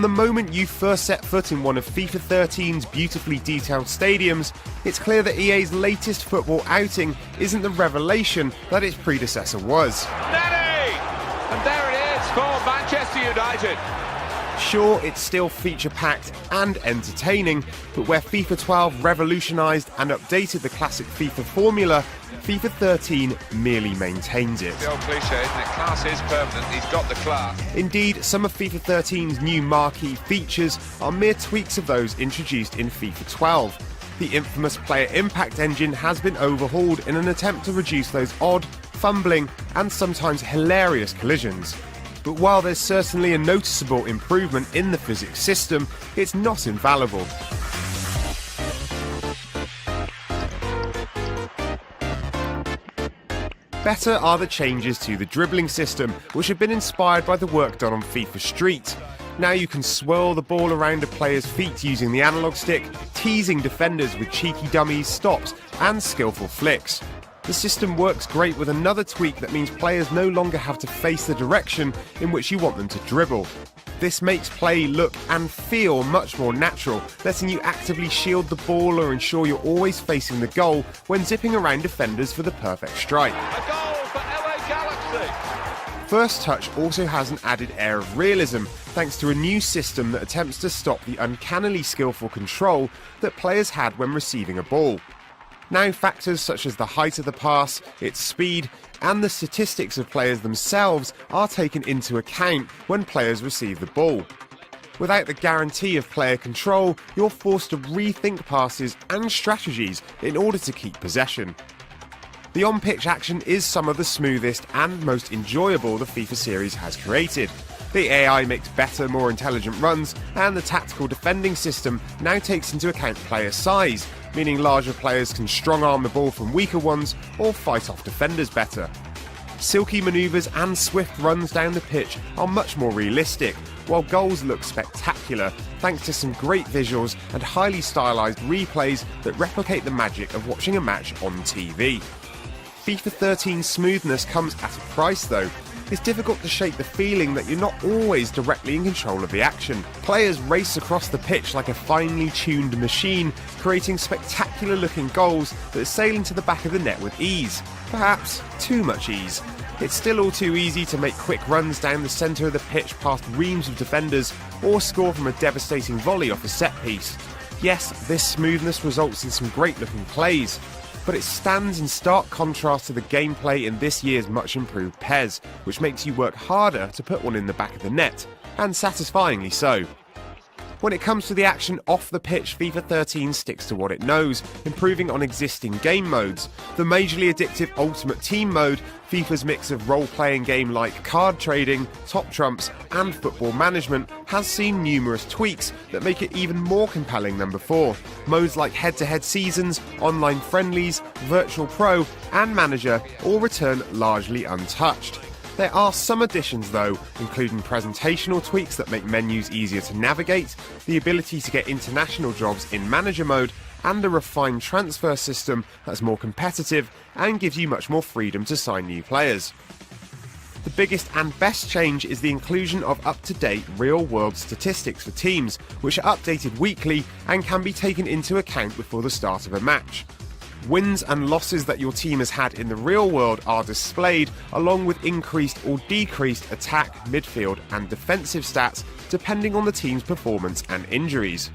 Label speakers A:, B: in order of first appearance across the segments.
A: From the moment you first set foot in one of FIFA 13's beautifully detailed stadiums, it's clear that EA's latest football outing isn't the revelation that its predecessor was.
B: Nenny! And there it is for Manchester United.
A: Sure, it's still feature-packed and entertaining, but where FIFA 12 revolutionised and updated the classic FIFA formula, FIFA 13 merely maintains it.
B: The old cliche, isn't it? Class is permanent, he's got the class.
A: Indeed, some of FIFA 13's new marquee features are mere tweaks of those introduced in FIFA 12. The infamous player impact engine has been overhauled in an attempt to reduce those odd, fumbling, and sometimes hilarious collisions. But while there's certainly a noticeable improvement in the physics system, it's not infallible. Better are the changes to the dribbling system, which have been inspired by the work done on FIFA Street. Now you can swirl the ball around a player's feet using the analog stick, teasing defenders with cheeky dummies, stops, and skillful flicks. The system works great with another tweak that means players no longer have to face the direction in which you want them to dribble. This makes play look and feel much more natural, letting you actively shield the ball or ensure you're always facing the goal when zipping around defenders for the perfect strike.
B: A goal for LA Galaxy.
A: First Touch also has an added air of realism, thanks to a new system that attempts to stop the uncannily skillful control that players had when receiving a ball. Now factors such as the height of the pass, its speed, and the statistics of players themselves are taken into account when players receive the ball. Without the guarantee of player control, you're forced to rethink passes and strategies in order to keep possession. The on-pitch action is some of the smoothest and most enjoyable the FIFA series has created. The AI makes better, more intelligent runs, and the tactical defending system now takes into account player size, meaning larger players can strong-arm the ball from weaker ones or fight off defenders better. Silky manoeuvres and swift runs down the pitch are much more realistic, while goals look spectacular thanks to some great visuals and highly stylised replays that replicate the magic of watching a match on TV. FIFA 13's smoothness comes at a price though. It's difficult to shake the feeling that you're not always directly in control of the action. Players race across the pitch like a finely tuned machine, creating spectacular looking goals that sail into the back of the net with ease. Perhaps too much ease. It's still all too easy to make quick runs down the centre of the pitch past reams of defenders, or score from a devastating volley off a set piece. Yes, this smoothness results in some great looking plays, but it stands in stark contrast to the gameplay in this year's much improved PES, which makes you work harder to put one in the back of the net, and satisfyingly so. When it comes to the action off the pitch, FIFA 13 sticks to what it knows, improving on existing game modes. The majorly addictive Ultimate Team mode, FIFA's mix of role-playing game like card trading, top trumps, and football management, has seen numerous tweaks that make it even more compelling than before. Modes like head-to-head seasons, online friendlies, virtual pro, and manager all return largely untouched. There are some additions though, including presentational tweaks that make menus easier to navigate, the ability to get international jobs in manager mode, and a refined transfer system that's more competitive and gives you much more freedom to sign new players. The biggest and best change is the inclusion of up-to-date real-world statistics for teams, which are updated weekly and can be taken into account before the start of a match. Wins and losses that your team has had in the real world are displayed, along with increased or decreased attack, midfield and defensive stats depending on the team's performance and injuries.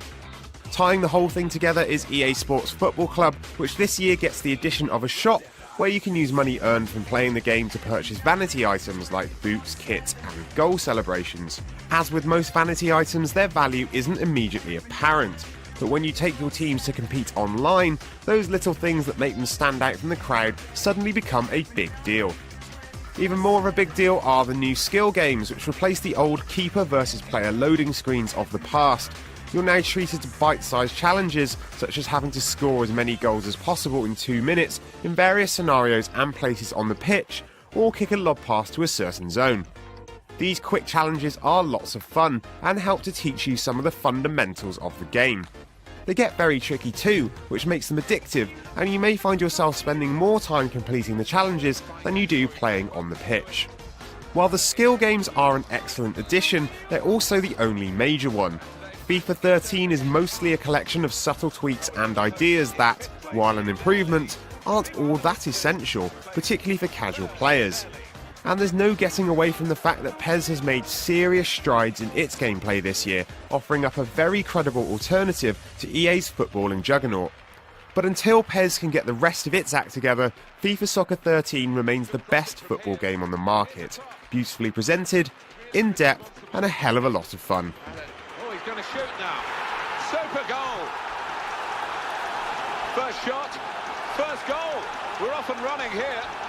A: Tying the whole thing together is EA Sports Football Club, which this year gets the addition of a shop where you can use money earned from playing the game to purchase vanity items like boots, kits and goal celebrations. As with most vanity items, their value isn't immediately apparent. But when you take your teams to compete online, those little things that make them stand out from the crowd suddenly become a big deal. Even more of a big deal are the new skill games, which replace the old keeper versus player loading screens of the past. You're now treated to bite-sized challenges, such as having to score as many goals as possible in 2 minutes in various scenarios and places on the pitch, or kick a lob pass to a certain zone. These quick challenges are lots of fun and help to teach you some of the fundamentals of the game. They get very tricky too, which makes them addictive, and you may find yourself spending more time completing the challenges than you do playing on the pitch. While the skill games are an excellent addition, they're also the only major one. FIFA 13 is mostly a collection of subtle tweaks and ideas that, while an improvement, aren't all that essential, particularly for casual players. And there's no getting away from the fact that PES has made serious strides in its gameplay this year, offering up a very credible alternative to EA's footballing juggernaut. But until PES can get the rest of its act together, FIFA Soccer 13 remains the best football game on the market. Beautifully presented, in depth, and a hell of a lot of fun.
B: Oh, he's going to shoot now. Super goal. First shot, first goal. We're off and running here.